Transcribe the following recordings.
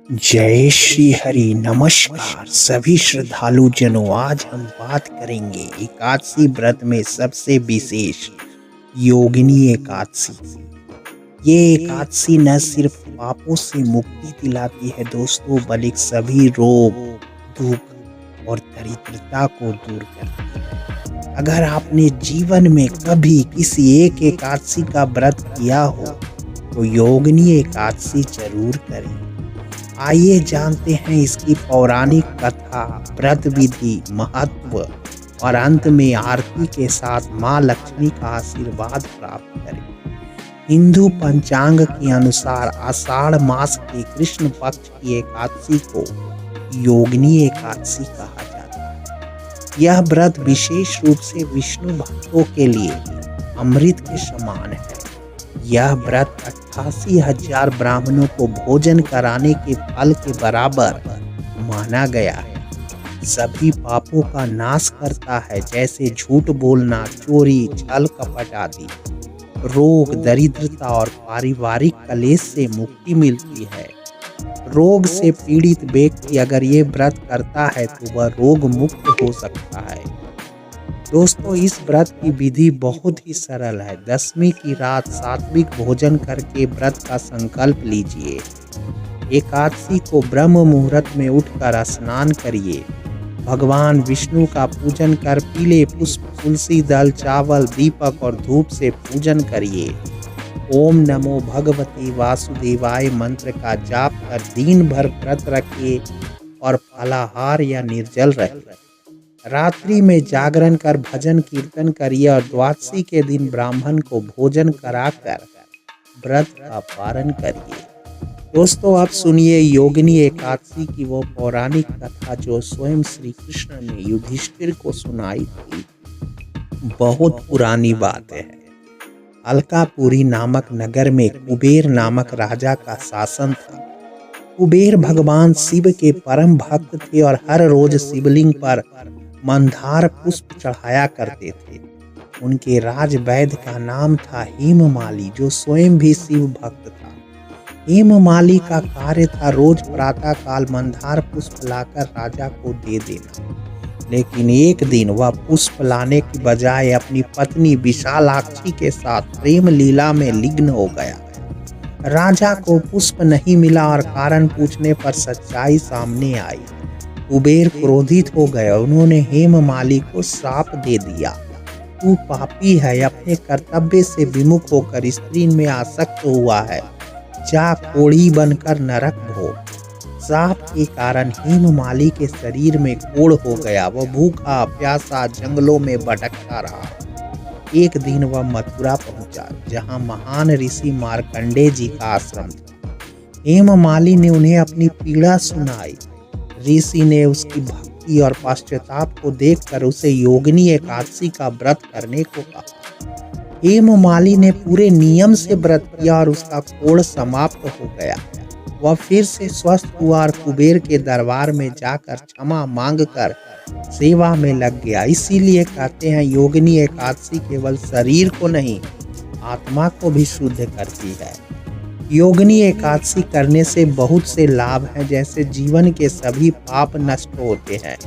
जय श्री हरि। नमस्कार सभी श्रद्धालु जनों। आज हम बात करेंगे एकादशी व्रत में सबसे विशेष योगिनी एकादशी। ये एकादशी न सिर्फ पापों से मुक्ति दिलाती है दोस्तों, बल्कि सभी रोग, दुख और दरिद्रता को दूर करती है। अगर आपने जीवन में कभी किसी एक एकादशी का व्रत किया हो तो योगिनी एकादशी जरूर करें। आइए जानते हैं इसकी पौराणिक कथा, व्रत विधि, महत्व और अंत में आरती के साथ मां लक्ष्मी का आशीर्वाद प्राप्त करें। हिंदू पंचांग के अनुसार आषाढ़ मास के कृष्ण पक्ष की एकादशी को योगिनी एकादशी कहा जाता है। यह व्रत विशेष रूप से विष्णु भक्तों के लिए अमृत के समान है। यह व्रत 88,000 ब्राह्मणों को भोजन कराने के फल के बराबर माना गया है। सभी पापों का नाश करता है, जैसे झूठ बोलना, चोरी, छल कपट आदि। रोग, दरिद्रता और पारिवारिक कलेश से मुक्ति मिलती है। रोग से पीड़ित व्यक्ति अगर ये व्रत करता है तो वह रोग मुक्त हो सकता है। दोस्तों, इस व्रत की विधि बहुत ही सरल है। दशमी की रात सात्विक भोजन करके व्रत का संकल्प लीजिए। एकादशी को ब्रह्म मुहूर्त में उठकर स्नान करिए। भगवान विष्णु का पूजन कर पीले पुष्प, तुलसी दल, चावल, दीपक और धूप से पूजन करिए। ओम नमो भगवती वासुदेवाय मंत्र का जाप कर दिन भर व्रत रखिए और फलाहार या निर्जल रहिए। रात्रि में जागरण कर भजन कीर्तन करिए और द्वादशी के दिन ब्राह्मण को भोजन कराकर व्रत का पारण करिए। दोस्तों, अब सुनिए योगिनी एकादशी की वो पौराणिक कथा जो स्वयं श्री कृष्ण ने युधिष्ठिर को सुनाई थी। बहुत पुरानी बात है। अलकापुरी नामक नगर में कुबेर नामक राजा का शासन था। कुबेर भगवान शिव के परम भक्त थे और हर रोज शिवलिंग पर मंदार पुष्प चढ़ाया करते थे। उनके राजवैद्य का नाम था हेममाली, जो स्वयं भी शिव भक्त था। हेममाली का कार्य था रोज प्रातः काल मंदार पुष्प लाकर राजा को दे देना। लेकिन एक दिन वह पुष्प लाने की बजाय अपनी पत्नी विशालाक्षी के साथ प्रेम लीला में लीन हो गया। राजा को पुष्प नहीं मिला और कारण पूछने पर सच्चाई सामने आई। कुबेर क्रोधित हो गए। उन्होंने हेममाली को श्राप दे दिया, तू पापी है, अपने कर्तव्य से विमुख होकर स्त्री में आसक्त हुआ है, जा कोढ़ी बनकर नरक भोग। श्राप के कारण हेममाली के शरीर में कोढ़ हो गया। वह भूखा प्यासा जंगलों में भटकता रहा। एक दिन वह मथुरा पहुंचा, जहां महान ऋषि मार्कंडेय जी का आश्रम था। हेममाली ने उन्हें अपनी पीड़ा सुनाई। ऋषि ने उसकी भक्ति और पश्चाताप को देखकर उसे योगिनी एकादशी का व्रत करने को कहा। हेममाली ने पूरे नियम से व्रत किया और उसका कोढ़ समाप्त हो गया। वह फिर से स्वस्थ हुआ और कुबेर के दरबार में जाकर क्षमा मांगकर सेवा में लग गया। इसीलिए कहते हैं योगिनी एकादशी केवल शरीर को नहीं, आत्मा को भी शुद्ध करती है। योगिनी एकादशी करने से बहुत से लाभ हैं, जैसे जीवन के सभी पाप नष्ट होते हैं।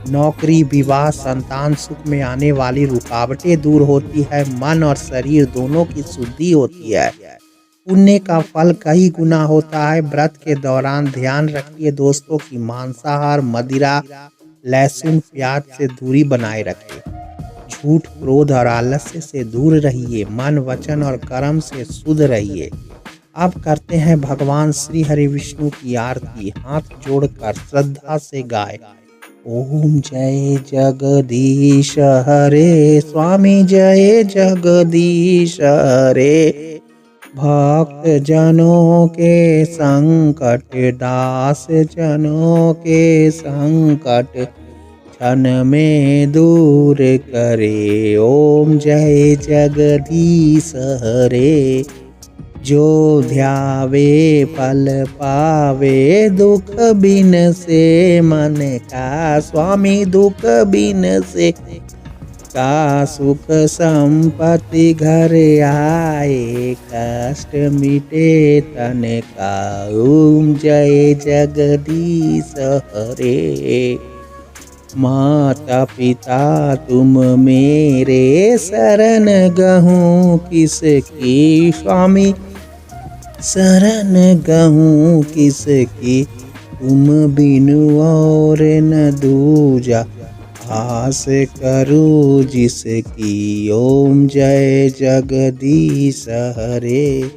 नौकरी, विवाह, संतान सुख में आने वाली रुकावटें दूर होती है। मन और शरीर दोनों की शुद्धि होती है। पुण्य का फल कई गुना होता है। व्रत के दौरान ध्यान रखिए दोस्तों कि मांसाहार, मदिरा, लहसुन, प्याज से दूरी बनाए रखें। झूठ, क्रोध और आलस्य से दूर रहिए। मन, वचन और कर्म से शुद्ध रहिए। अब करते हैं भगवान श्री हरि विष्णु की आरती। हाथ जोड़कर श्रद्धा से गाए। ओम जय जगदीश हरे स्वामी, जय जगदीश हरे। भक्त जनों के संकट, दास जनों के संकट क्षण में दूर करे। ओम जय जगदीश हरे। जो ध्यावे फल पावे, दुख बिन से मन का स्वामी, दुख बिन से का सुख संपत्ति घर आए, कष्ट मिटे तन का, ओम जय जगदीश हरे। माता पिता तुम मेरे, शरण गहूँ किसकी स्वामी, शरण गहूँ किसकी, तुम बिनु और न दूजा, आस करो जिसकी, ओम जय जगदीश हरे।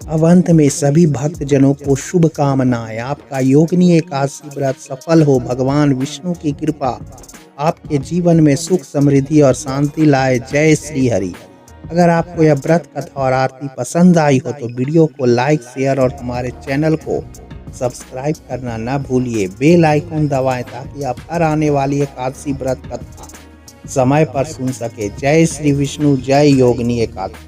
अब अंत में सभी भक्त जनों को शुभकामनाएं। आपका योगिनी एकादशी व्रत सफल हो। भगवान विष्णु की कृपा आपके जीवन में सुख समृद्धि और शांति लाए। जय श्री हरि। अगर आपको यह व्रत कथा और आरती पसंद आई हो तो वीडियो को लाइक शेयर और हमारे चैनल को सब्सक्राइब करना न भूलिए। बेल आइकन दबाएं ताकि आप हर आने वाली एकादशी व्रत कथा समय पर सुन सके। जय श्री विष्णु, जय योगिनी एकादशी।